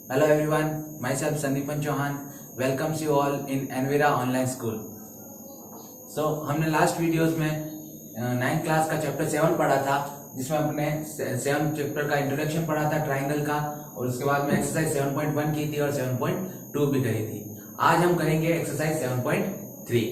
Hello everyone, myself Sandeepan Chauhan welcomes you all in Envira Online School. So हमने last videos में 9th class का chapter 7 पढ़ा था, जिसमें अपने 7 चैप्टर का इंट्रोडक्शन पढ़ा था ट्राइंगल का, और उसके बाद में एक्सरसाइज 7.1 की थी और 7.2 भी करी थी। आज हम करेंगे एक्सरसाइज 7.3।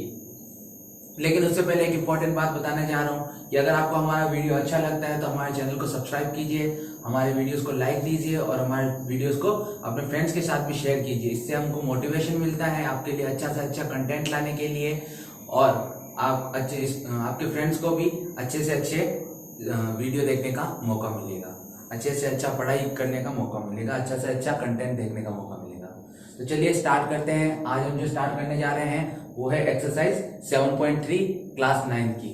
लेकिन उससे पहले एक इंपॉर्टेंट बात बताना चाह रहा हूँ कि अगर आपको हमारा वीडियो अच्छा लगता है तो हमारे चैनल को सब्सक्राइब कीजिए, हमारे वीडियोस को लाइक दीजिए और हमारे वीडियोस को अपने फ्रेंड्स के साथ भी शेयर कीजिए। इससे हमको मोटिवेशन मिलता है आपके लिए अच्छा से अच्छा कंटेंट लाने के लिए, और आप आपके फ्रेंड्स को भी अच्छे से अच्छे वीडियो देखने का मौका मिलेगा, अच्छे से अच्छा पढ़ाई करने का मौका मिलेगा, अच्छा से अच्छा कंटेंट देखने का मौका मिलेगा। तो चलिए स्टार्ट करते हैं। आज हम जो स्टार्ट करने जा रहे हैं वो है एक्सरसाइज 7.3 क्लास 9 की।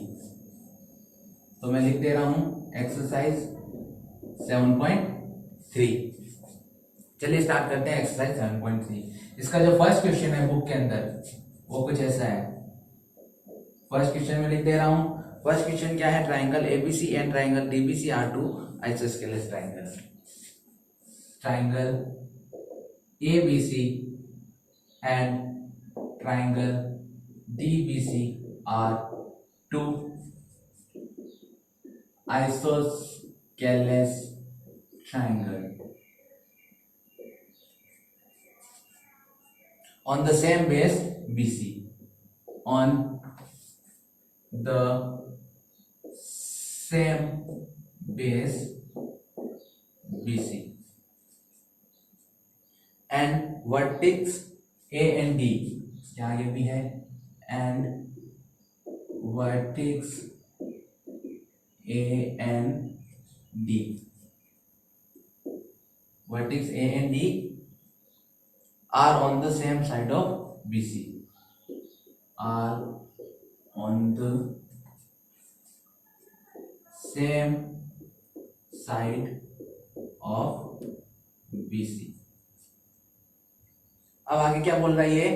तो मैं लिख दे रहा हूं एक्सरसाइज 7.3। चलिए स्टार्ट करते हैं एक्सरसाइज 7.3। इसका जो फर्स्ट क्वेश्चन है बुक के अंदर वो कुछ ऐसा है। फर्स्ट क्वेश्चन में लिख दे रहा हूं। फर्स्ट क्वेश्चन क्या है? Triangle ABC and triangle DBC are to isosceles triangle. Triangle ABC and triangle DBC are two isosceles triangle on the same base BC. On the same base BC and vertex A and D, क्या आगे भी है, and vertex A and D. Vertex A and D R on the same side of BC, are on the same side of BC. अब आगे क्या बोल रहा है ये?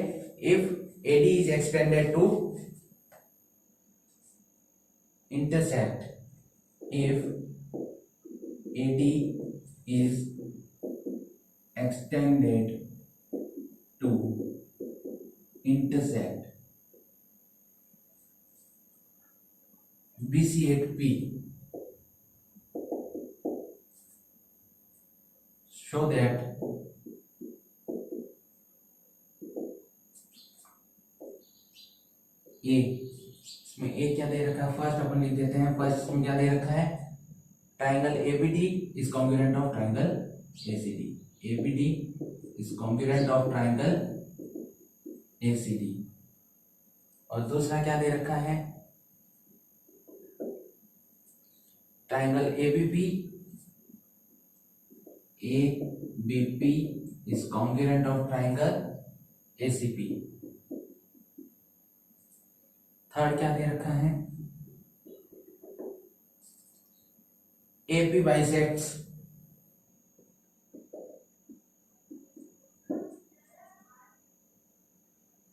If AD is extended to intersect, if AD is extended to intersect BC at P, show that ए, इसमें ए क्या दे रखा है? फर्स्ट अपन लिख देते हैं। फर्स्ट इसमें क्या दे रखा है? Triangle ABD is congruent of triangle ACD. ABD is congruent of triangle ACD. और दूसरा क्या दे रखा है? Triangle ABP, ABP is congruent of triangle ACP. Third क्या दे रखा है? AP bisects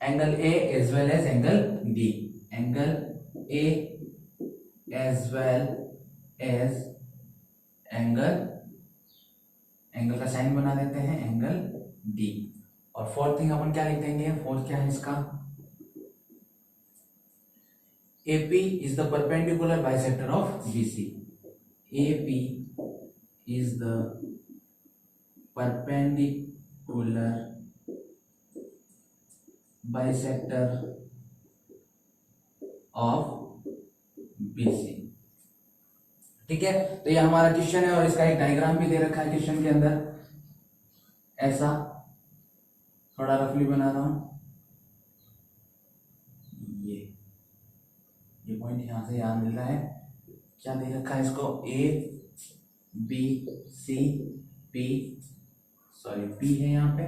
angle A as well as angle D. Angle A as well as angle का sign बना देते हैं, एंगल D। और फोर्थ थिंग अपन क्या लिख देंगे? फोर्थ क्या है इसका? AP is the perpendicular bisector of BC. AP is the perpendicular bisector of BC। ठीक है, तो ये हमारा क्वेश्चन है और इसका एक डायग्राम भी दे रखा है क्वेश्चन के अंदर। ऐसा थोड़ा रफली बना रहा हूं। ये पॉइंट यहां से यहां मिल रहा है। क्या दे रखा है इसको? A B C P, sorry P है यहाँ पे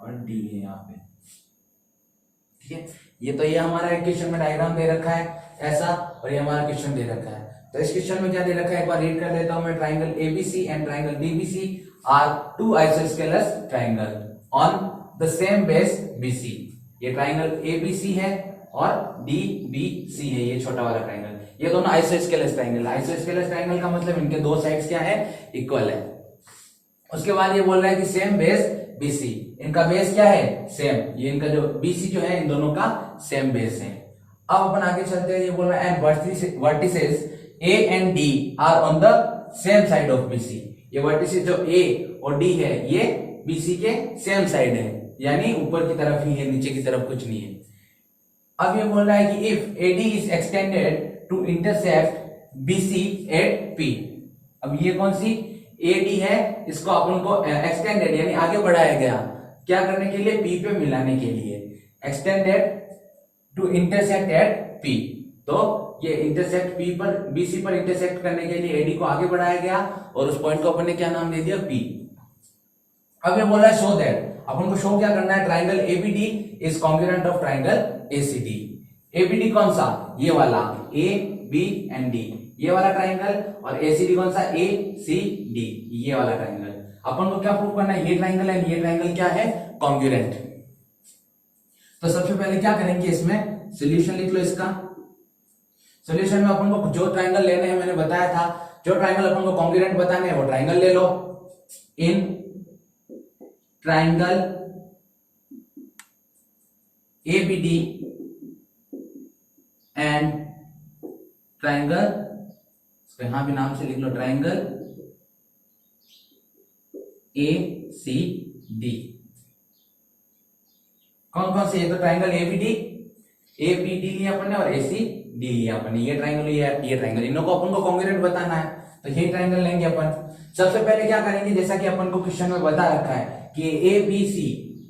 और डी है यहाँ पे। ठीक है, ये हमारा एक क्वेश्चन में डायग्राम दे रखा है ऐसा, और ये हमारा क्वेश्चन दे रखा है। तो इस क्वेश्चन में क्या दे रखा है एक बार रीड कर लेता हूं मैं। Triangle ABC and triangle DBC are to isosceles triangle on the same base BC. ये ट्राइंगल एबीसी है और DBC है, ये छोटा वाला ट्राइंगल। ये दोनों आइसोस्केलेस ट्राइंगल। आइसोस्केलेस ट्राइंगल का मतलब इनके दो साइड्स क्या है? इक्वल है। उसके बाद ये बोल रहा है कि सेम बेस BC, इनका बेस क्या है, सेम, ये इनका जो BC जो है इन दोनों का सेम बेस है। अब अपन आगे चलते हैं, ये बोल रहा है and vertices A and D are on the same side of BC। ये वर्टिसेस जो A और D है ये BC के सेम साइड है, यानी ऊपर की तरफ ही है, नीचे की तरफ कुछ नहीं है। अब ये बोल रहा है कि if AD is extended to intersect BC eight P। अब ये कौन सी AD है, इसको अपन को एक्सटेंडेड यानी आगे बढ़ाया गया, क्या करने के लिए, P पे मिलाने के लिए, extended to intersect at P। तो ये इंटरसेक्ट P पर BC पर इंटरसेक्ट करने के लिए AD को आगे बढ़ाया गया और उस पॉइंट को अपन ने क्या नाम दे दिया, P। अब ये बोल रहा है शो दैट, अपन को शो क्या करना है, triangle ABD is congruent of triangle ACD। ABD कौन सा, ये वाला A B and D, ये वाला ट्राइंगल, और ACD कौन सा, ACD, ये वाला ट्राइंगल। अपन को क्या प्रूव करना है, ये ट्राइंगल है, ये ट्राइंगल क्या है, कॉन्ग्रुएंट। तो सबसे पहले क्या करेंगे, इसमें सॉल्यूशन लिख लो इसका। सॉल्यूशन में अपन को जो ट्राइंगल लेने हैं मैंने बताया था, जो ट्राइंगल अपन को कॉन्ग्रुएंट बताने हैं वो ट्राइंगल ले लो। In triangle ABD and triangle, इसको यहां भी नाम से लिख लो, ट्राइंगल ACD। कौन कौन से, ये तो ट्राइंगल ABD लिया अपन ने और ACD लिया अपन ने, ये ट्राइंगल ये ट्राइंगल, इनों को अपन को कॉन्ग्रुएंट बताना है, तो यही ट्राइंगल लेंगे अपन। सबसे पहले क्या करेंगे, जैसा कि अपन को क्वेश्चन में बता रखा है कि ABC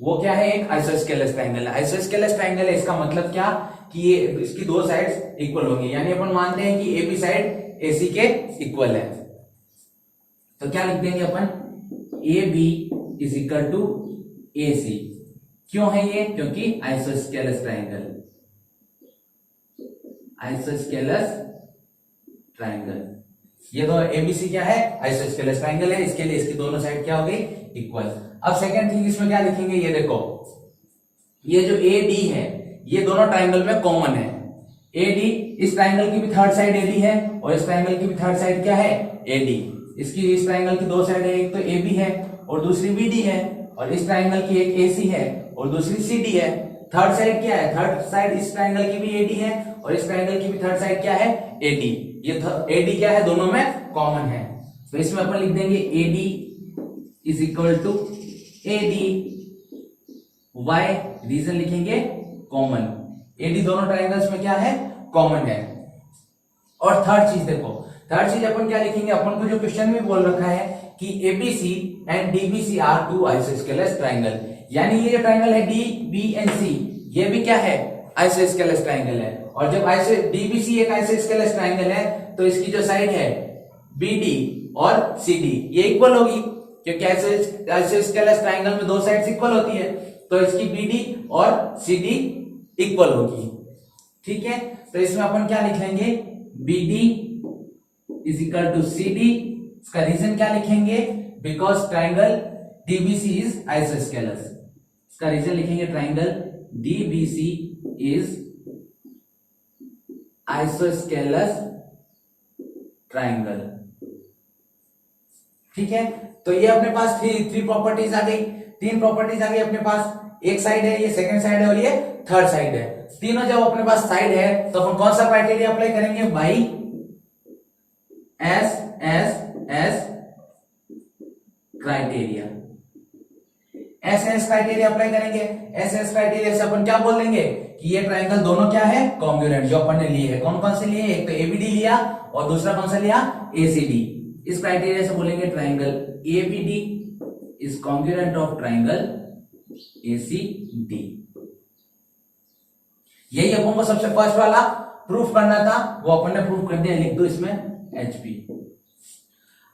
वो क्या है, एक आइसोस्केलेस ट्राइंगल है। आइसोस्केलेस ट्राइंगल है, इसका मतलब क्या कि ये इसकी दो साइड्स इक्वल होंगी, यानी अपन मानते हैं कि AB साइड AC के इक्वल है। तो क्या लिख देंगे अपन, AB is equal to AC। क्यों है ये, क्योंकि आइसोस्केलेस ट्राइंगल, आइसोस्केलेस ट्राइंगल, ये तो ABC क्या है, आइसोस्केलेस ट्राइंगल है, इसके लिए इसकी दोनों साइड क्या हो गई, इक्वल। अब सेकंड थिंग इसमें क्या लिखेंगे, ये देखो, ये जो AD है ये दोनों ट्राइंगल में कॉमन है। AD, इस ट्राइंगल की भी थर्ड साइड AD है और इस ट्राइंगल की भी थर्ड साइड क्या है, AD। इसकी इस ट्राइंगल की दो साइड है, एक तो AB है और दूसरी BD है, और इस ट्राइंगल की एक AC है और दूसरी CD है। थर्ड साइड क्या है, थर्ड साइड इस ट्राइंगल की भी AD है और इस ट्राइंगल की भी थर्ड साइड क्या है, AD। ये AD क्या है, दोनों में कॉमन है, तो इसमें अपन लिख देंगे AD is equal to AD, Y reason लिखेंगे कॉमन, AD दोनों ट्राइंगल्स में क्या है, कॉमन है। और थर्ड चीज देखो, थर्ड चीज अपन क्या लिखेंगे, अपन को जो क्वेश्चन में बोल रखा है कि ABC and DBC are to isosceles triangle, यानी ये जो ट्राइंगल है DBC ये भी क्या है, आइसोस्केलेस ट्राइंगल है। और जब DBC एक आइसोस्केलेस ट्राइंगल है तो इसकी जो साइड है BD और CD ये इक्वल होगी, क्योंकि आइसोस्केलेस ट्राइंगल में दो साइड्स इक्वल होती है, तो इसकी BD और CD इक्वल होगी। ठीक है, तो इसमें अपन क्या लिख लेंगे, BD is equal to CD। इसका रीजन क्या लिखेंगे, because triangle DBC is isosceles. इसका रीजन लिखेंगे, triangle DBC is isosceles triangle. ठीक है, तो ये अपने पास थ्री प्रॉपर्टीज आ गई, तीन प्रॉपर्टीज आ गई अपने पास। एक साइड है, ये सेकंड साइड है और ये थर्ड साइड है। तीनों जब अपने पास साइड है तो अपन कौन सा क्राइटेरिया अप्लाई करेंगे, by S criteria, S criteria apply करेंगे। एस क्राइटेरिया से अपन क्या बोल देंगे कि ये ट्राइंगल दोनों क्या है, कॉन्ग्रुएंट, जो अपन ने लिए है। कौन कौन से लिए, एक तो ABD लिया और दूसरा कौन सा लिया, ACD। इस क्राइटेरिया से बोलेंगे triangle ABD is congruent of triangle ACD। यही अपन को सबसे फर्स्ट वाला प्रूफ करना था, वो अपन ने प्रूफ कर दिया, लिख दो इसमें HP।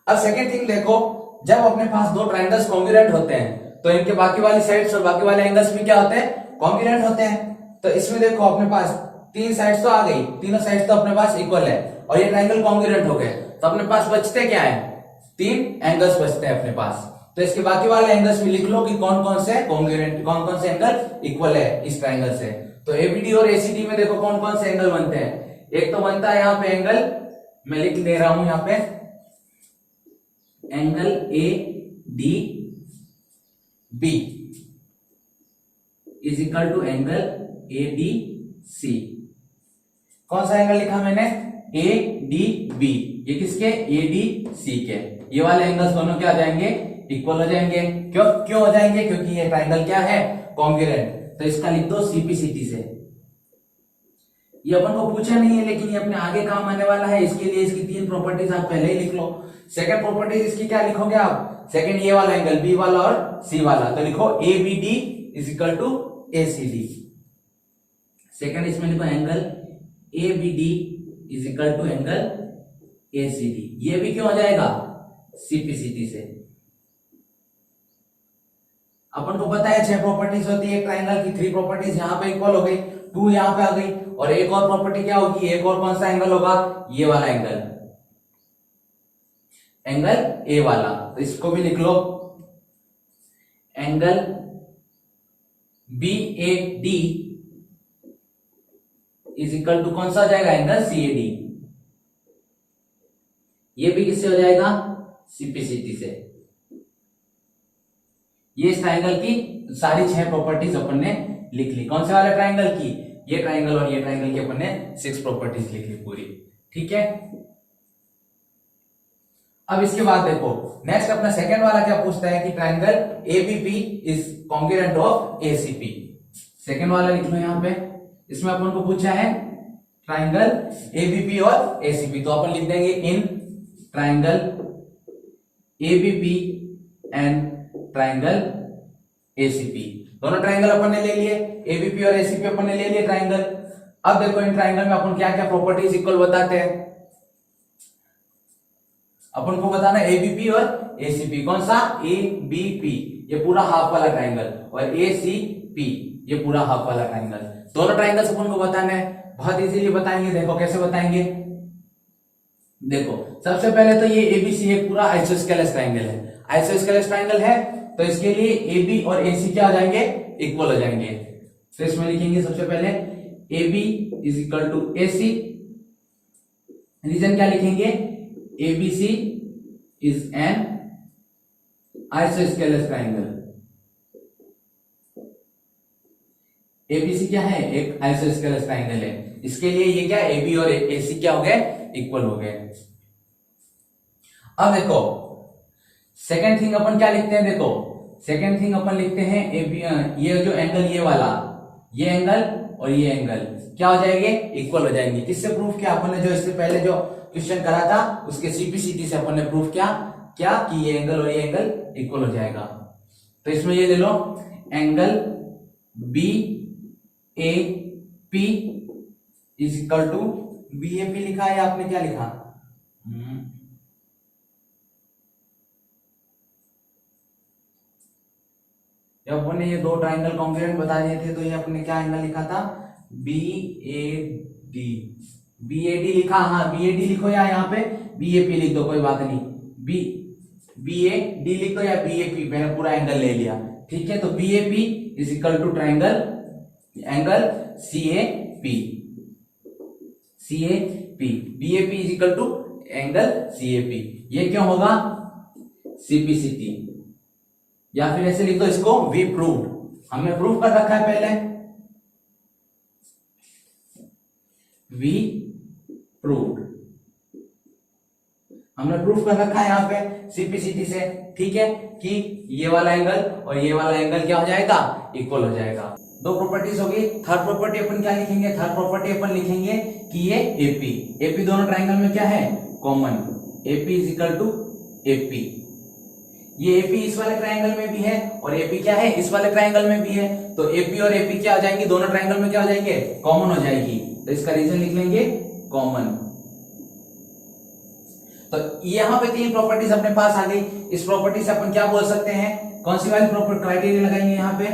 अब सेकेंड थिंग देखो, जब अपने पास दो ट्राइंगल्स कॉन्ग्रुएंट होते हैं तो इनके बाकी वाली साइड्स और बाकी वाले एंगल्स भी क्या होते हैं, कॉन्ग्रुएंट होते हैं। तो इसमें देखो अपने पास तीन साइड्स तो आ गई, तीनों साइड्स तो अपने पास इक्वल है और ये ट्राइंगल कॉन्ग्रुएंट हो गए, तो अपने पास बचते क्या है, तीन एंगल्स बचते हैं अपने पास। तो इसके बाकी वाले एंगल्स में लिख लो कि कौन कौन से कॉन्ग्रुएंट, कौन कौन से एंगल इक्वल है इस ट्राइंगल से। तो ABD और ACD में देखो कौन कौन से एंगल बनते हैं। एक तो बनता है यहाँ पे एंगल, मैं लिख दे रहा हूं यहाँ पे, angle AD B is equal to angle A D C. कौन सा एंगल लिखा मैंने? A D B. ये किसके? ए डी सी के। ये वाले एंगल्स दोनों क्या हो जाएंगे? इक्वल हो जाएंगे। क्यों हो जाएंगे? क्योंकि ये ट्राइंगल क्या है? कॉन्ग्रुएंट। तो इसका लिख दो सीपीसीटी से। ये अपन को पूछा नहीं है, लेकिन ये अपने आगे काम आने वाला है। इसके लिए इसकी 3 प्रॉपर्टीज आप पहले ही लिख लो। सेकंड प्रॉपर्टीज इसकी क्या लिखोगे आप? सेकंड ये वाला एंगल बी वाला और सी वाला, तो लिखो A B D is equal to A C D. Second इसमें लिखो angle A B D is equal to angle A C D. ये भी क्यों हो जाएगा? सीपीसीटी से। अपन को पता है 6 प्रॉपर्टीज होती है ट्राइंगल की। 3 प्रॉपर्टीज यहाँ पे इक्वल हो गई, 2 यहाँ पे आ गई, और एक और प्रॉपर्टी क्या होगी? एक और कौन सा एंगल होगा? ये वाला एंगल, एंगल ए वाला। तो इसको भी लिख लो, angle B A D is equal to कौन सा हो जाएगा? Angle C A D. ये भी किससे हो जाएगा? सीपीसीटी से। ये इस ट्राइंगल की सारी 6 प्रॉपर्टीज अपन ने लिख ली। कौन से वाले ट्राइंगल की? ये ट्राइंगल और ये ट्राइंगल की अपन ने 6 प्रॉपर्टीज लिख ली पूरी। ठीक है, अब इसके बाद देखो नेक्स्ट अपना सेकंड वाला क्या पूछता है कि triangle ABP is congruent of ACP. Second वाला लिख लो यहां पे। इसमें अपन को पूछा है ट्राइंगल एबीपी और एसीपी, तो अपन लिख देंगे in triangle ABP and triangle ACP. दोनों ट्राइंगल अपन ने ले लिए, एबीपी और एसीपी अपन ने ले लिए ट्राइंगल। अब देखो इन ट्राइंगल में अपन क्या क्या प्रॉपर्टीज इक्वल बताते हैं। अपन को बताना एबीपी और एसीपी। कौन सा? एबीपी ये पूरा हाफ वाला ट्राइंगल, और एसीपी ये पूरा हाफ वाला ट्राइंगल। दोनों ट्राइंगल्स अपन को बताना है। बहुत इजीली बताएंगे। देखो कैसे बताएंगे। देखो सबसे पहले तो ये एबीसी एक पूरा आइसोस्केलेस ट्राइंगल है। आइसोस्केलेस ट्राइंगल है तो इसके लिए AB और AC क्या हो जाएंगे? इक्वल हो जाएंगे। तो इसमें लिखेंगे सबसे पहले AB is equal to AC। Reason क्या लिखेंगे? ABC is an isosceles triangle. ABC क्या है? एक आइसोस्केलेस ट्राइंगल है। इसके लिए ये क्या AB और AC क्या हो गए? इक्वल हो गए। अब देखो सेकेंड थिंग अपन क्या लिखते हैं? देखो सेकेंड थिंग अपन लिखते हैं ये जो एंगल ये वाला, ये एंगल और ये एंगल क्या हो जाएंगे? इक्वल हो जाएंगे। किससे प्रूफ किया अपन ने? जो इससे पहले जो क्वेश्चन करा था उसके सीपीसीटी से अपन ने प्रूफ किया क्या कि ये एंगल और ये एंगल इक्वल हो जाएगा। तो इसमें ये ले लो angle B A P is equal to B A P लिखा है, आपने क्या लिखा? जब अपन ने ये 2 ट्राइंगल कॉन्ग्रुएंट बता दिए थे तो ये अपने क्या एंगल लिखा था? बी ए डी लिखा। हाँ बी ए डी लिखो या यहाँ पे बी ए पी लिख दो, कोई बात नहीं। बी ए डी लिख दो या बी ए पी, मैंने पूरा एंगल ले लिया। ठीक है, तो B A P is equal to triangle angle C A P. B A P is equal to angle C A P. ये क्यों होगा? सीपीसीटी। या फिर ऐसे लिख दो इसको वी प्रूव्ड। हमने प्रूफ कर रखा है पहले, वी प्रूव्ड। हमने प्रूफ कर रखा है यहाँ पे सीपीसीटी से। ठीक है, कि ये वाला एंगल और ये वाला एंगल क्या हो जाएगा? इक्वल हो जाएगा। 2 प्रॉपर्टीज होगी। थर्ड प्रॉपर्टी अपन क्या लिखेंगे? थर्ड प्रॉपर्टी अपन लिखेंगे कि ये एपी दोनों ट्राइंगल में क्या है? Common. AP is equal to AP. ये एपी इस वाले ट्राइंगल में भी है और एपी क्या है? इस वाले ट्राइंगल में भी है। तो एपी और एपी क्या हो जाएंगी? दोनों ट्राइंगल में क्या हो जाएंगे? कॉमन हो जाएगी। तो इसका रीजन लिख लेंगे कॉमन। तो यहां पे 3 प्रॉपर्टीज अपने पास आ गई। इस प्रॉपर्टी से अपन क्या बोल सकते हैं? कौन सी वाली प्रॉपर्टी क्राइटेरिया लगाएंगे यहाँ पे?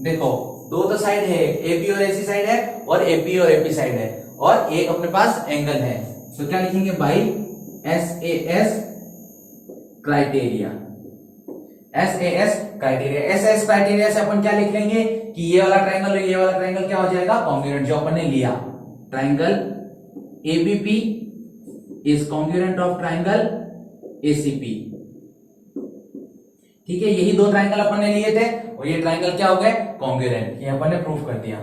देखो 2 तो साइड है, एबी और एसी साइड है और एपी और एपी साइड है, और एक अपने पास एंगल है। तो क्या लिखेंगे? By SAS criteria. SAS criteria से अपन क्या लिख लेंगे कि ये वाला ट्राइंगल और ये वाला ट्राइंगल क्या हो जाएगा? कॉन्ग्रुएंट। जो अपन ने लिया triangle ABP is congruent of triangle ACP. ठीक है, यही दो ट्राइंगल अपन ने लिए थे और ये ट्राइंगल क्या हो गए, कॉन्ग्रुएंट, ये अपन ने प्रूफ कर दिया।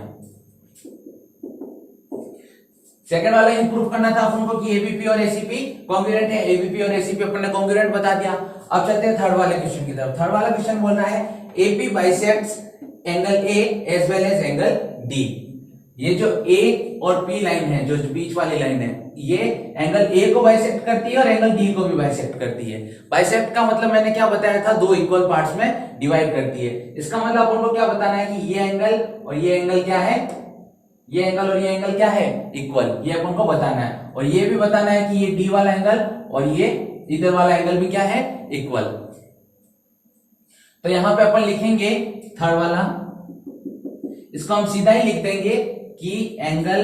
सेकंड वाला इंप्रूव करना था अपन को कि एबीपी और एसीपी कॉन्ग्रुएंट है, एबीपी और एसीपी अपन ने कॉन्ग्रुएंट बता दिया। अब चलते हैं थर्ड वाले क्वेश्चन की तरफ। थर्ड वाला क्वेश्चन बोल रहा है AP bisects angle A as well as angle D. ये जो ए और पी लाइन है, जो बीच वाली लाइन है, ये एंगल ए को बाइसेक्ट करती है और एंगल डी को भी बाइसेक्ट करती है। बाइसेक्ट का मतलब मैंने क्या बताया था, दो इक्वल पार्ट्स में डिवाइड करती है। इसका मतलब अपन को क्या बताना है कि ये एंगल और ये एंगल क्या है, ये एंगल और ये एंगल क्या है, इक्वल, ये अपन को बताना है। और ये भी बताना है कि ये डी वाला एंगल और ये इधर वाला एंगल भी क्या है, इक्वल। तो यहां पे अपन लिखेंगे थर्ड वाला, इसको हम सीधा ही लिख देंगे कि angle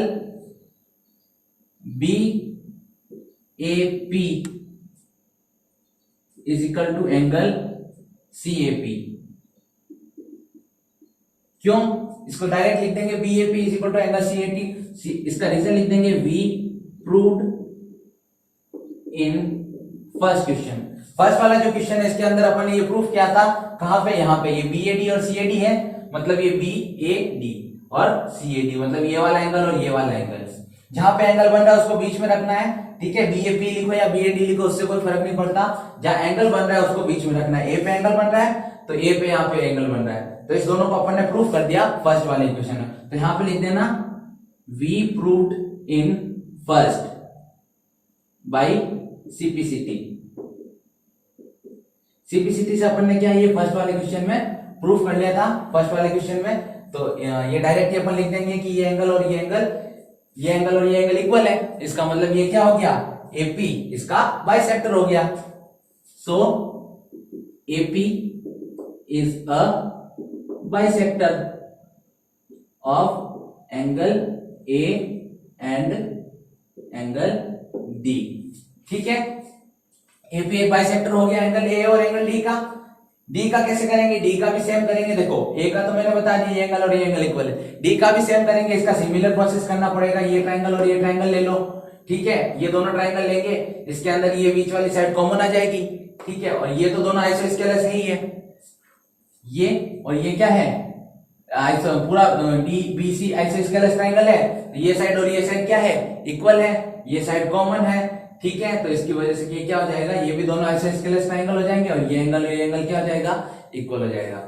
B A P is equal to angle C A P. क्यों, इसको डायरेक्ट लिख देंगे B A P is equal to angle C A T. इसका रीजन लिख देंगे we proved in first question. First वाला जो क्वेश्चन है इसके अंदर अपन ने ये प्रूफ किया था, कहां पे, यहाँ पे, ये बी ए डी और सी ए डी है, मतलब ये बी ए डी और सी ए डी, मतलब ये वाला एंगल और ये वाला एंगल। जहां पे एंगल बन रहा है उसको बीच में रखना है, ठीक है, बी ए पी लिखो या बी ए डी लिखो, उससे कोई फर्क नहीं पड़ता। जहां एंगल बन रहा है उसको बीच में रखना है। ए पे एंगल बन रहा है तो ए पे यहाँ पे एंगल बन रहा है, तो इस दोनों को अपन ने प्रूफ कर दिया फर्स्ट वाले इक्वेशन में। तो यहाँ पे लिख देना we proved in first by CPCT. CPCT से अपन ने क्या ये फर्स्ट वाले क्वेश्चन में प्रूफ कर लिया था, फर्स्ट वाले क्वेश्चन में। तो ये डायरेक्टली अपन लिख देंगे कि ये एंगल और ये एंगल, ये एंगल और ये एंगल इक्वल है। इसका मतलब ये क्या हो गया, एपी इसका बाइसेक्टर हो गया। So AP is a bisector of angle A and angle D. ठीक है, एपी एक बाइसेक्टर हो गया एंगल ए और एंगल डी का। डी का कैसे करेंगे, डी का भी सेम करेंगे। देखो ए का तो मैंने बता दिया, ये एंगल और ये एंगल इक्वल है। डी का भी सेम करेंगे, इसका सिमिलर प्रोसेस करना पड़ेगा। ये ट्राइंगल और ये ट्राइंगल ले लो, ठीक है, ये दोनों ट्राइंगल लेंगे, इसके अंदर ये बीच वाली साइड कॉमन आ जाएगी, ठीक है, और ये तो दोनों आइसोस्केलस ही है, ये और ये क्या है, पूरा D B C isosceles triangle है। ये साइड और ये साइड क्या है, इक्वल है, ये साइड कॉमन है, ठीक है। तो इसकी वजह से ये क्या हो जाएगा, ये भी दोनों आइसोस्केलस ट्राइंगल हो जाएंगे और ये एंगल क्या हो जाएगा, इक्वल हो जाएगा।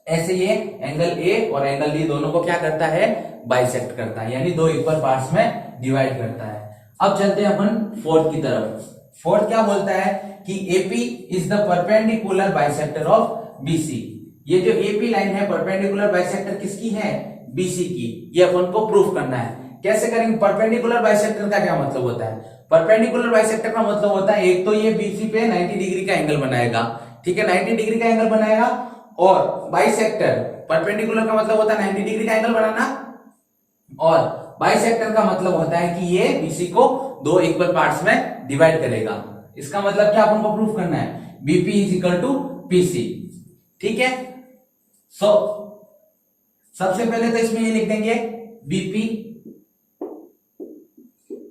ऐसे ये एंगल ए और एंगल डी दोनों को क्या करता है, बाइसेक्ट करता है, यानी दो इक्वल पार्ट्स में डिवाइड करता है। अब चलते हैं अपन फोर्थ की तरफ। फोर्थ क्या बोलता है कि AP is the perpendicular bisector of BC. ये जो एपी लाइन है परपेंडिकुलर बाइसेक्टर किसकी है, बीसी की। ये अपन को प्रूफ करना है। कैसे करेंगे, परपेंडिकुलर बाइसेक्टर का क्या मतलब होता है, परपेंडिकुलर बाइसेक्टर का मतलब होता है एक तो ये बीसी पे 90 डिग्री का एंगल बनाएगा, ठीक है, 90 डिग्री का एंगल बनाएगा। और बाइसेक्टर, परपेंडिकुलर का मतलब होता है 90 डिग्री का एंगल बनाना, और बाइसेक्टर का मतलब होता है कि ये बीसी को दो इक्वल पार्ट्स में डिवाइड करेगा। इसका मतलब क्या अपन को प्रूफ करना है, BP is equal to PC, ठीक है। सो सबसे पहले तो इसमें ये लिख देंगे BP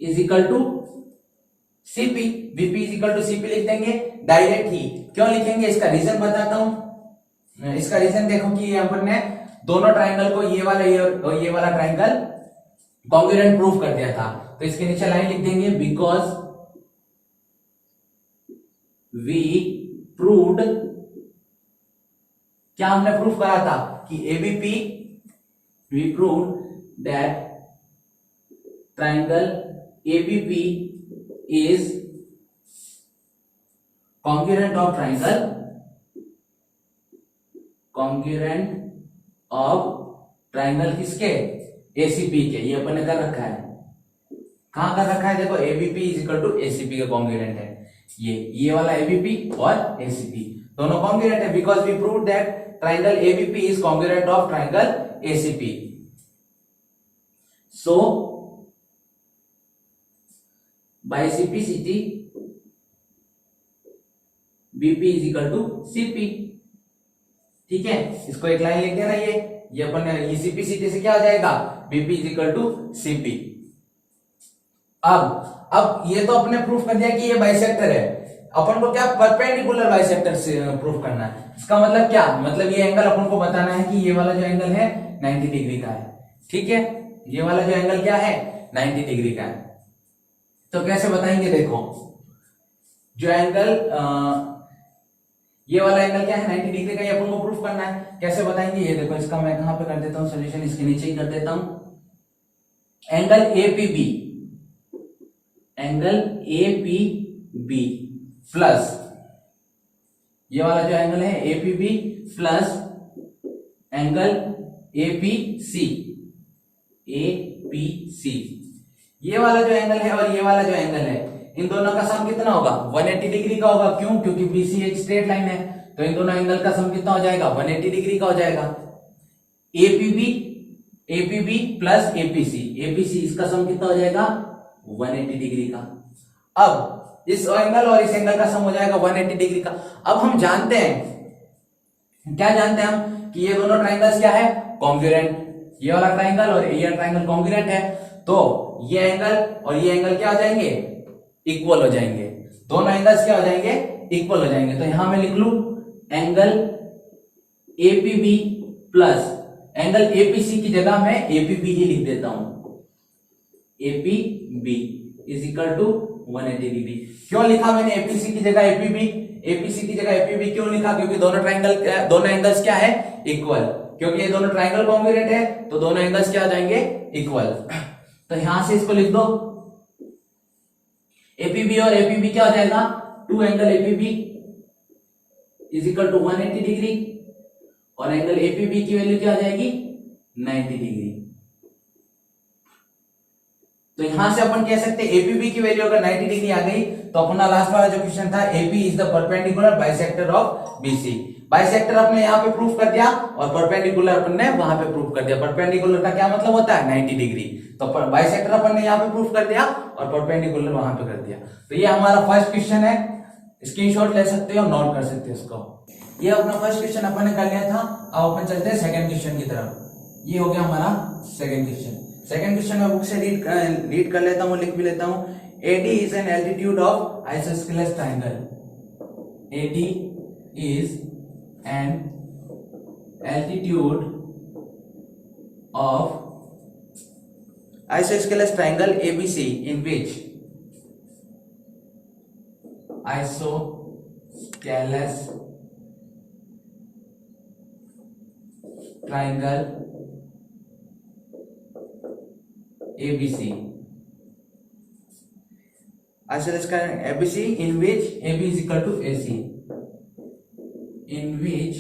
is equal to CP, BP is equal to CP लिख देंगे डायरेक्ट ही। क्यों लिखेंगे, इसका रीजन बताता हूं। इसका रीजन देखो कि अपन ने दोनों ट्राइंगल को, ये वाला और ये वाला ट्राइंगल कॉन्ग्रुएंट प्रूफ कर दिया था। तो इसके नीचे लाइन लिख देंगे बिकॉज वी प्रूव्ड, क्या हमने प्रूफ करा था कि ABP, we proved that triangle ABP is congruent of triangle, congruent of triangle किसके, ACP के। ये अपन ने कर रखा है, कहां कर रखा है, देखो ABP is equal to ACP का congruent है। ये वाला ABP और ACP दोनों congruent है, because we proved that triangle ABP is congruent of triangle ACP. So by CPCT BP is equal to CP, ठीक है। इसको एक लाइन लिख देना, ये अपन CPCT से क्या हो जाएगा, BP is equal to CP। अब ये तो अपने प्रूफ कर दिया कि ये बाइसेक्टर है। अपन को क्या परपेंडिकुलर बाइसेक्टर से प्रूफ करना है। इसका मतलब क्या, मतलब ये एंगल अपन को बताना है कि ये वाला जो एंगल है 90 डिग्री का है, ठीक है, ये वाला जो एंगल क्या है 90 डिग्री का है। तो कैसे बताएंगे, देखो जो एंगल ये वाला एंगल क्या है 90 डिग्री का, ये अपन को प्रूफ करना है। कैसे बताएंगे, ये देखो इसका मैं कहां पे कर देता हूं सॉल्यूशन, इसके नीचे ही कर देता हूं। Angle APB, angle APB plus ये वाला जो एंगल है APB plus angle APC, APC ये वाला जो एंगल है और ये वाला जो एंगल है, इन दोनों का सम कितना होगा 180 डिग्री का होगा। क्यों, क्योंकि बीसी एक स्ट्रेट लाइन है, तो इन दोनों एंगल का सम कितना हो जाएगा 180 डिग्री का हो जाएगा। APB, APB plus APC, APC इसका सम कितना हो जाएगा 180 डिग्री का। अब इस एंगल और इस एंगल का सम हो जाएगा 180 डिग्री का। अब हम जानते हैं, क्या जानते हैं हम, कि ये दोनों ट्राइंगल्स क्या है कॉन्ग्रुएंट, ये वाला ट्राइंगल और ये ट्राइंगल कॉन्ग्रुएंट है, तो ये एंगल और ये एंगल क्या हो जाएंगे इक्वल हो जाएंगे, दोनों एंगल्स क्या हो जाएंगे इक्वल हो जाएंगे। तो यहां मैं लिख लू angle APB plus angle APC की जगह मैं एपीबी ही लिख देता हूं, APB is equal to 180 degree. क्यों लिखा मैंने एपीसी की जगह एपीबी, एपीसी की जगह एपीबी क्यों लिखा, क्योंकि दोनों एंगल्स क्या है इक्वल, क्योंकि ये दोनों ट्राइंगल कॉन्ग्रुएंट है तो दोनों एंगल्स क्या हो जाएंगे इक्वल। तो यहां से इसको लिख दो, एपीबी और एपीबी क्या हो जाएगा 2 angle APB is equal to 180 degree और एंगल एपीबी की वैल्यू क्या आ जाएगी 90 डिग्री। तो यहां से अपन कह सकते हैं एपीबी की वैल्यू अगर 90 डिग्री आ गई तो अपना लास्ट वाला जो क्वेश्चन था AP is the perpendicular bisector of BC. Bisector अपने यहां पे प्रूफ कर दिया और परपेंडिकुलर अपन ने वहां पे प्रूफ कर दिया। परपेंडिकुलर का क्या मतलब होता है 90 डिग्री, तो बाइसेक्टर अपन ने यहां पे प्रूफ कर दिया और परपेंडिकुलर वहां पे कर दिया। तो ये हमारा फर्स्ट क्वेश्चन है, स्क्रीनशॉट ले सकते हो, नोट कर सकते हो इसको। ये अपना फर्स्ट क्वेश्चन अपन ने कर लिया था। अब अपन चलते हैं सेकंड क्वेश्चन की तरफ। ये हो गया हमारा सेकंड क्वेश्चन। सेकंड क्वेश्चन मैं बुक से रीड कर लेता हूँ, लिख भी लेता हूँ। AD is an altitude of isosceles triangle. AD is an altitude of isosceles triangle ABC in which isosceles triangle ABC, isosceles triangle ABC in which AB is equal to AC, in which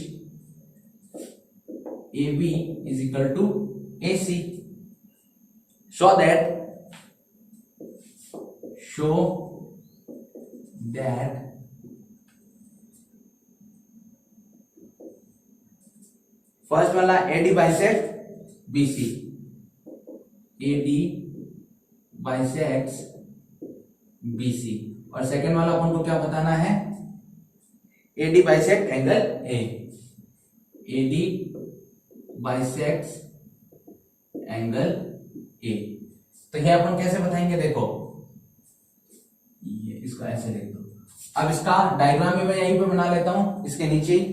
AB is equal to AC, show that first वाला AD bisects BC, AD bisects BC और second वाला अपन को क्या बताना है AD bisects angle A, AD bisects angle A। तो ये अपन कैसे बताएंगे, देखो ये इसको ऐसे लिख दो। अब इसका डायग्राम भी मैं यहीं पे बना लेता हूं, इसके नीचे ही।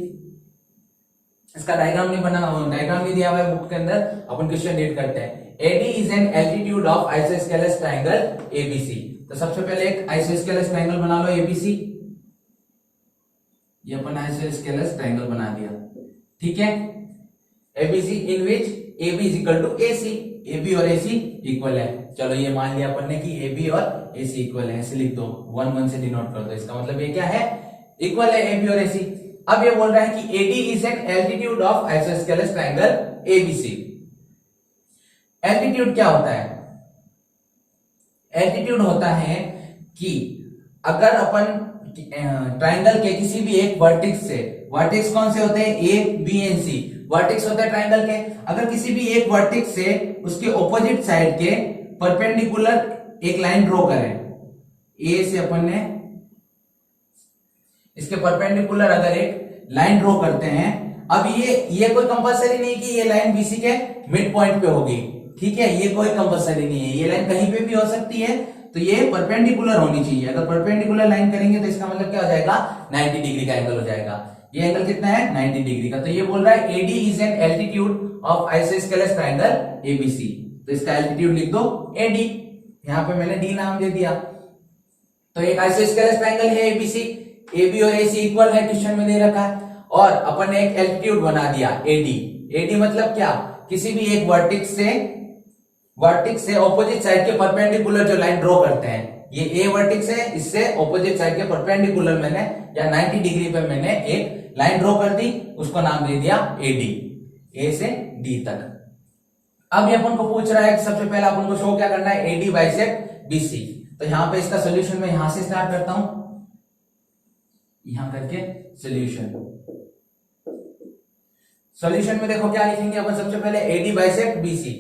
इसका डायग्राम नहीं बना, डायग्राम नहीं दिया हुआ है बुक के अंदर, अपन क्वेश्चन रीड करते हैं। AD is an altitude of isosceles triangle ABC। तो सबसे पहले एक आइसोस्केलेस ट्रायंगल बना लो ABC। ये अपन आइसोस्केलेस ट्रायंगल बना दिया, ठीक है। ABC in which AB is equal to AC, AB और AC इक्वल है। चलो ये मान लिया अपन ने कि AB और AC इक्वल है, ऐसे लिख दो, 1 1 से डिनोट कर दो। इसका मतलब ये क्या है इक्वल है AB और AC। अब ये बोल रहा है कि AD is an altitude of isosceles triangle ABC। Altitude क्या होता है, एल्टीट्यूड होता है कि अगर अपन ट्राइंगल के किसी भी एक वर्टेक्स से, वर्टेक्स कौन से होते हैं A B and C, vertex होते हैं ट्राइंगल के। अगर किसी भी एक वर्टेक्स से उसके ऑपोजिट साइड के परपेंडिकुलर एक लाइन ड्रॉ करें, A से अपन ने इसके परपेंडिकुलर अगर एक लाइन ड्रॉ करते हैं, अब ये कोई कंपलसरी नहीं कि ये लाइन BC के मिड पॉइंट पे होगी, ठीक है, ये कोई कंपलसरी नहीं है, ये लाइन कहीं पे भी हो सकती है। तो ये परपेंडिकुलर होनी चाहिए। अगर परपेंडिकुलर लाइन करेंगे तो इसका मतलब क्या हो जाएगा, 90 डिग्री का एंगल हो जाएगा। ये एंगल कितना है, 90 डिग्री का। तो ये बोल रहा है AD is an altitude of isosceles triangle ABC। तो इसका एल्टीट्यूड लिख दो AD, यहाँ पे मैंने D नाम दे दिया। तो एक आइसोस्केलस ट्रायंगल है ABC, AB और AC इक्वल है, क्वेश्चन में दे रखा है, और अपन ने एक एल्टीट्यूड बना दिया AD मतलब क्या, किसी भी एक वर्टेक्स से ऑपोजिट साइड के परपेंडिकुलर जो लाइन ड्रॉ करते हैं, ये A वर्टेक्स है, इससे ऑपोजिट साइड के परपेंडिकुलर मैंने या 90 डिग्री पे मैंने एक लाइन ड्रॉ कर दी, उसको नाम दे दिया AD, A से D तक। अब ये अपन को पूछ रहा है कि सबसे पहले अपन को शो क्या करना है, AD बाइसेक्ट BC। तो यहां पे इसका सॉल्यूशन मैं यहां से स्टार्ट करता हूं, यहां करके सॉल्यूशन में देखो क्या लिखेंगे अपन, सबसे पहले AD बाइसेक्ट BC।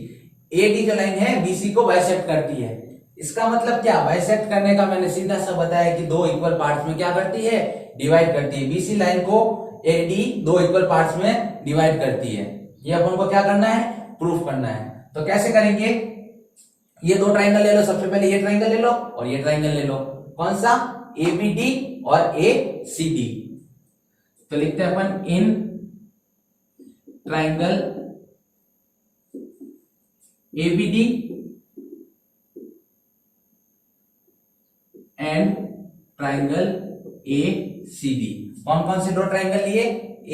AD जो लाइन है BC को बाइसेक्ट करती है, इसका मतलब क्या, बाइसेक्ट करने का मैंने सीधा सा बताया कि दो इक्वल पार्ट्स में क्या करती है, डिवाइड करती है। BC लाइन को AD दो इक्वल पार्ट्स में डिवाइड करती है, ये अपन को क्या करना है, प्रूफ करना है। तो कैसे करेंगे, ये दो ट्राइंगल ले लो, सबसे पहले ये ट्राइंगल ले लो और ये ट्राइंगल ले लो, कौन सा, ABD और ACD। तो लिखते हैं अपन in triangle ABD and triangle ACD। कौन कौन से दो ट्राइंगल लिए,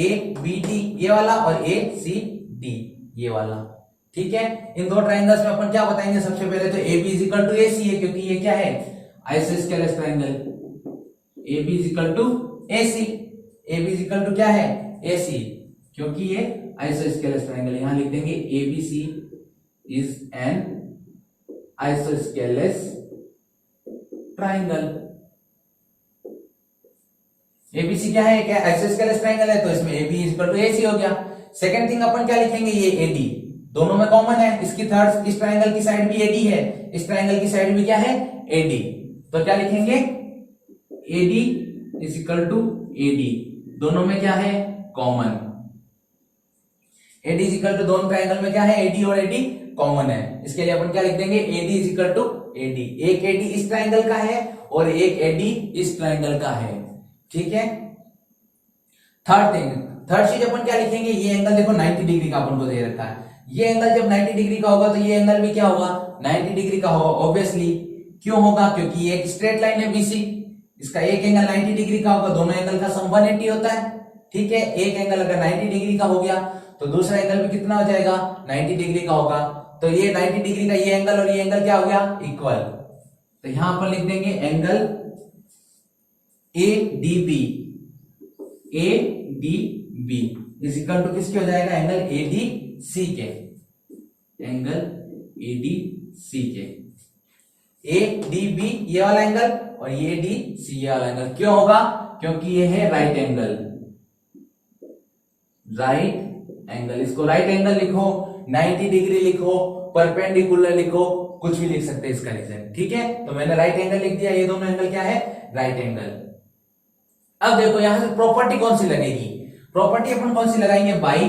ABD ये वाला और ACD ये वाला, ठीक है। इन दो ट्राइंगल्स में अपन क्या बताएंगे, सबसे पहले तो AB is equal to AC है, क्योंकि ये क्या है, isosceles triangle. AB is equal to AC, AB is equal to क्या है, AC, क्योंकि ये आइसोस्केलस ट्राइंगल। यहां लिख देंगे ABC is an isosceles triangle. ABC क्या है, क्या आइसोस्केलस ट्राइंगल है, तो इसमें AB is equal to AC हो गया। सेकंड थिंग अपन क्या लिखेंगे, ये AD दोनों में कॉमन है, इसकी थर्ड, इस ट्राइंगल की साइड भी AD है, इस ट्राइंगल की साइड भी क्या है, AD। तो क्या लिखेंगे, AD is equal to AD, दोनों में क्या है, common. AD is equal to, दोनों ट्राइंगल में क्या है, AD और AD कॉमन है, इसके लिए अपन क्या लिख देंगे, AD is equal to AD। एक AD इस ट्राइंगल का है और एक AD इस ट्राइंगल का है, ठीक है। थर्ड चीज अपन क्या लिखेंगे, ये एंगल देखो 90 डिग्री का अपन को दे रखा है, ये एंगल जब 90 डिग्री का होगा तो ये एंगल भी क्या होगा, 90 डिग्री का होगा ऑब्वियसली। क्यों होगा, क्योंकि ये एक स्ट्रेट लाइन है BC, इसका एक एंगल 90 डिग्री का होगा, दोनों एंगल का सम 180 होता है, ठीक है। एक एंगल अगर 90 डिग्री का हो गया तो दूसरा एंगल भी कितना हो जाएगा, 90 डिग्री का होगा। तो ये 90 डिग्री का ये एंगल और ये एंगल क्या हो गया, इक्वल। तो यहां पर लिख देंगे angle ADB is equal to किसके हो जाएगा, एंगल ADC के, एंगल ADC के। ADB ये वाला एंगल और ये ADC ये वाला एंगल, क्यों होगा, क्योंकि ये है राइट एंगल, इसको राइट एंगल लिखो, 90 डिग्री लिखो, परपेंडिकुलर लिखो, कुछ भी लिख सकते हैं इसका रीजन, ठीक है। तो मैंने राइट एंगल लिख दिया, ये दोनों एंगल क्या है, राइट एंगल। अब देखो यहां से प्रॉपर्टी कौन सी लगेगी, प्रॉपर्टी अपन कौन सी लगाएंगे, बाई।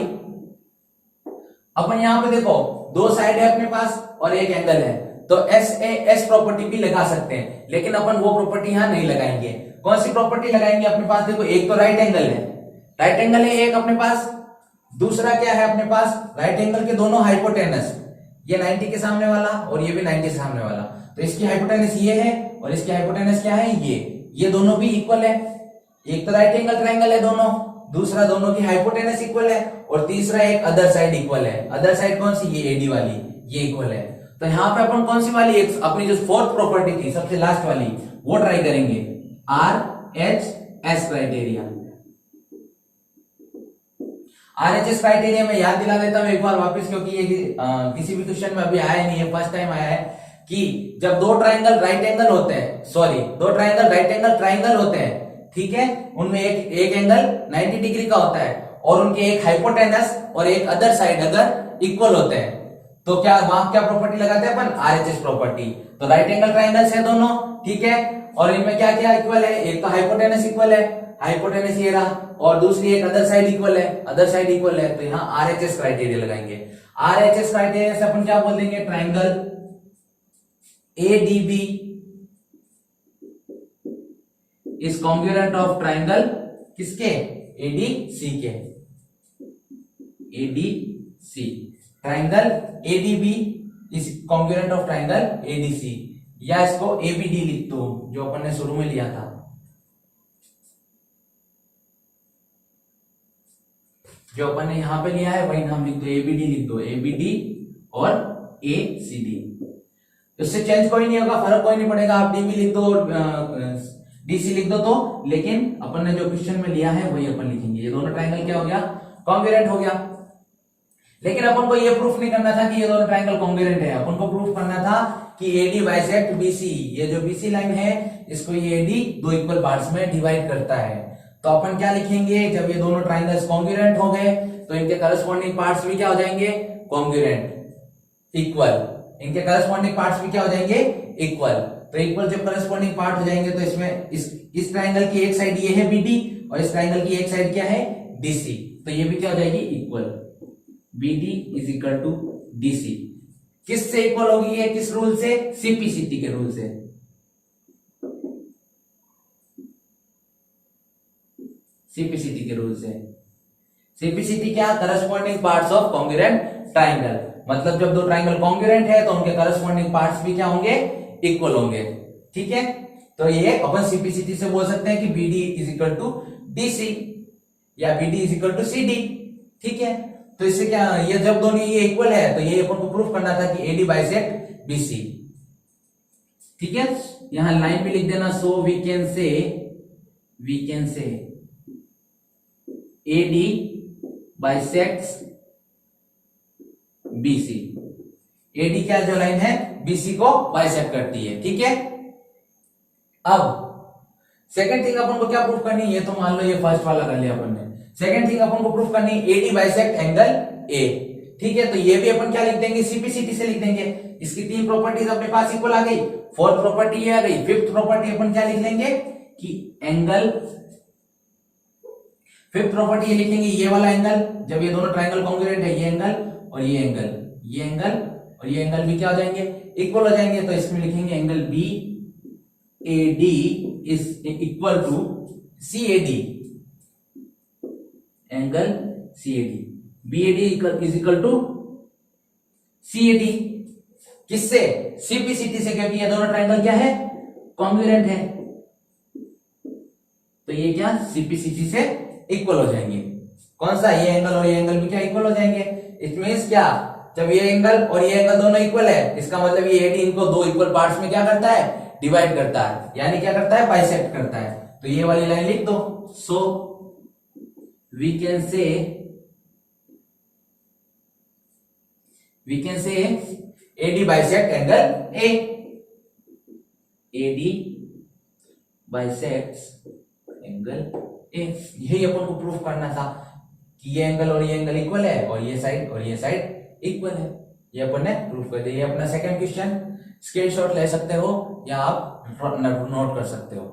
अपन यहां पे देखो दो साइड है अपने पास और एक एंगल है, तो SAS प्रॉपर्टी भी लगा सकते हैं, लेकिन अपन वो प्रॉपर्टी यहां नहीं लगाएंगे। कौन सी प्रॉपर्टी लगाएंगे, अपने पास देखो एक तो राइट एंगल है एक अपने पास, दूसरा क्या है अपने पास, राइट एंगल के दोनों हाइपोटेनस, ये 90 के सामने वाला और ये भी 90 के सामने वाला, तो इसकी हाइपोटेनस ये है और इसकी हाइपोटेनस क्या है, ये दोनों भी इक्वल है। एक तो राइट एंगल ट्राइंगल है दोनों, दूसरा दोनों की हाइपोटेनस इक्वल है, और तीसरा एक अदर साइड इक्वल है। अदर साइड कौन सी, ये AD वाली, ये इक्वल है। तो यहां पे अपन कौन सी वाली, एक अपनी जो फोर्थ प्रॉपर्टी थी सबसे लास्ट वाली, वो ट्राई करेंगे, RHS क्राइटेरिया। RHS क्राइटेरिया में याद दिला देता हूं एक बार वापस, क्योंकि ये किसी भी क्वेश्चन में अभी आया नहीं है, फर्स्ट टाइम आया है, कि जब दो ट्राइंगल राइट एंगल होते हैं, ट्राइंगल होते हैं, ठीक है, उनमें एक एंगल 90 डिग्री का होता है और उनके एक हाइपोटेनस और एक अदर साइड अगर इक्वल होते हैं, तो क्या वहां क्या प्रॉपर्टी लगाते हैं अपन, RHS प्रॉपर्टी। तो राइट एंगल ट्राइंगल्स है दोनों, ठीक है, और इनमें क्या क्या इक्वल है, एक तो हाइपोटेनस इक्वल है, हाइपोटेनस ये रहा, और दूसरी एक अदर साइड इक्वल है, तो यहाँ RHS क्राइटेरिया लगाएंगे। RHS क्राइटेरिया से अपन क्या बोल देंगे, triangle ADB is congruent of triangle किसके, एडीसी के, ADC, triangle ADB is congruent of triangle ADC, या इसको एबीडी लिख दो जो अपन ने शुरू में लिया था। जो अपन ने यहां पे लिया है वही नाम लिख दो, एबीडी लिख दो, एबीडी और एसीडी। इससे चेंज कोई नहीं होगा, फर्क कोई नहीं पड़ेगा, आप डीबी लिख दो डीसी लिख दो तो, लेकिन अपन ने जो क्वेश्चन में लिया है वही अपन लिखेंगे। ये दोनों ट्राइंगल क्या हो गया, कॉन्ग्रुएंट हो गया। लेकिन अपन को ये प्रूफ नहीं करना था कि ये दोनों ट्राइंगल कॉन्ग्रुएंट है, अपन को प्रूफ करना था कि एडी बाइसेक्ट बीसी, ये जो बीसी लाइन है इसको ये एडी दो इक्वल पार्ट्स में डिवाइड करता है। तो अपन क्या लिखेंगे, जब ये दोनों ट्राइंगल्स कॉन्ग्रुएंट हो गए तो इनके करस्पॉन्डिंग पार्ट्स भी क्या हो जाएंगे, कॉन्ग्रुएंट, इक्वल, इनके करस्पॉन्डिंग पार्ट्स भी क्या हो जाएंगे, इक्वल। तो इक्वल जब करस्पॉन्डिंग पार्ट हो जाएंगे तो इसमें इस ट्राइंगल की एक साइड ये है बीडी और इस ट्राइंगल की एक साइड क्या है, डीसी, तो ये भी क्या हो जाएगी, equal, BD is equal to DC. किससे इक्वल होगी ये, किस रूल से, सीपीसीटी के रूल से। सीपीसीटी के रूल से। सीपीसीटी क्या, corresponding parts of congruent triangle, मतलब जब दो ट्राइंगल कॉन्ग्रुएंट है तो उनके करस्पॉन्डिंग पार्ट्स भी क्या होंगे, इक्वल होंगे। ठीक है, तो ये अपन सीपीसीटी से बोल सकते हैं कि BD is equal to DC या BD is equal to CD. ठीक है, तो इससे क्या, ये जब दोनों ये इक्वल है तो ये अपन को प्रूफ करना था कि एडी बाइसेक्ट बीसी। ठीक है, यहां लाइन भी लिख देना, so we can say AD bisects BC. AD क्या जो लाइन है बीसी को बाइसेक्ट करती है। ठीक है, अब सेकंड थिंग अपन को क्या प्रूफ करनी है, ये तो मान लो ये फर्स्ट वाला कर लिया अपन ने। सेकंड थिंग अपन को प्रूफ करनी है एडी बाइसेक्ट एंगल ए। ठीक है, तो ये भी अपन क्या लिख देंगे, सीपीसीटी से लिख देंगे। इसकी तीन प्रॉपर्टीज अपने पास इक्वल आ गई, फोर्थ प्रॉपर्टी ये आ गई, फिफ्थ प्रॉपर्टी अपन क्या लिख लेंगे कि एंगल, फिफ्थ प्रॉपर्टी ये लिखेंगे, ये वाला एंगल जब ये दोनों ट्राइंगल कॉन्ग्रुएंट है, ये एंगल और ये एंगल, ये एंगल और ये एंगल भी क्या हो जाएंगे, इक्वल हो जाएंगे। तो इसमें लिखेंगे angle B A D is equal to C A D, angle C A D, B A D is equal to C A D. किससे, सीपीसीटी से, क्योंकि ये दोनों ट्राइंगल क्या है, कॉन्ग्रुएंट है। तो ये क्या सीपीसीटी से इक्वल हो जाएंगे। कौन सा, ये एंगल और ये एंगल भी क्या इक्वल हो जाएंगे। इट मींस क्या, जब ये एंगल और ये एंगल दोनों इक्वल है, इसका मतलब ये एडी इनको दो इक्वल पार्ट्स में क्या करता है, डिवाइड करता है, यानी क्या करता है, बाइसेक्ट करता है। तो ये वाली लाइन लिख दो, so we can say AD bisect angle A, AD bisects angle A. यही अपन को प्रूफ करना था कि ये एंगल और ये एंगल इक्वल है और ये साइड इक्वल है। ये अपन ने प्रूफ कर दिया। ये अपना सेकंड क्वेश्चन, स्क्रीनशॉट ले सकते हो या आप नोट कर सकते हो।